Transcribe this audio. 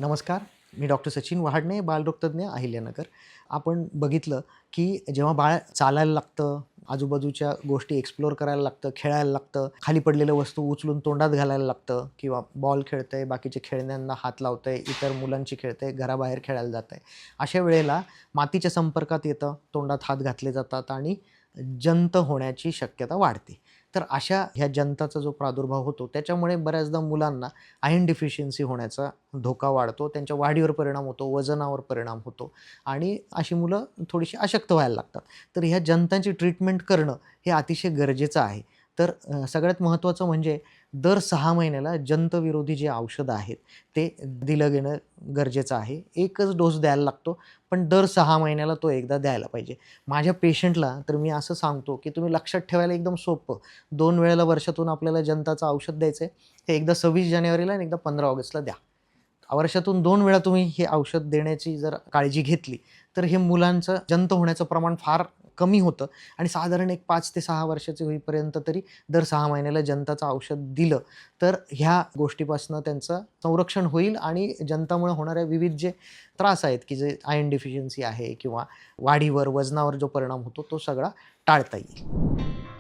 नमस्कार. मी डॉक्टर सचिन वहाडणे, बालरोगतज्ञ, अहिल्यानगर. आपण बघितलं की जेव्हा बाळ चालायला लागतं, आजूबाजूच्या गोष्टी एक्सप्लोर करायला लागतं, खेळायला लागतं, खाली पडलेल्या वस्तू उचलून तोंडात घालायला लागतं किंवा बॉल खेळतंय, बाकीच्या खेळण्यांना हात लावतंय, इतर मुलांशी खेळतंय, घराबाहेर खेळायला जातंय. अशा वेळेला मातीच्या संपर्कात येतं, तोंडात हात घातले जातात आणि जंत होण्याची शक्यता वाढते. तर अशा ह्या जंताचा जो प्रादुर्भाव होतो, त्याच्यामुळे बऱ्याचदा मुलांना आयर्न डिफिशियन्सी होण्याचा धोका वाढतो. त्यांच्या वाढीवर परिणाम होतो, वजनावर परिणाम होतो आणि अशी मुलं थोडीशी अशक्त व्हायला लागतात. तर ह्या जंतांची ट्रीटमेंट करणं हे अतिशय गरजेचं आहे. तर सगळ्यात महत्त्वाचं म्हणजे दर 6 महिन्याला जंतविरोधी जे औषधं आहेत, ते दिलं गेलं गरजेचं आहे. एकच डोस द्यायला लागतो, पण दर 6 महिन्याला तो एकदा द्यायला पाहिजे. माझ्या पेशंटला तर मी असं सांगतो, की तुम्ही लक्षात ठेवायला एकदम सोपं. 2 वेळेला वर्षातून आपल्याला जंताचं औषध द्यायचं आहे. ते एकदा 26 जानेवारीला आणि एकदा 15 ऑगस्टला द्या. वर्षातून 2 वेळा तुम्ही हे औषध देण्याची जर काळजी घेतली, तर हे मुलांचं जंत होण्याचं प्रमाण फार कमी होतं आणि साधारण एक 5 ते 6 वर्षाचे होईपर्यंत तरी दर 6 महिन्याला जंताचं औषध दिलं, तर ह्या गोष्टीपासून त्यांचं संरक्षण होईल आणि जंतामुळे होणाऱ्या विविध जे त्रास आहेत, की जे आयर्न डिफिशियन्सी आहे किंवा वाढीवर, वजनावर जो परिणाम होतो, तो सगळा टाळता येईल.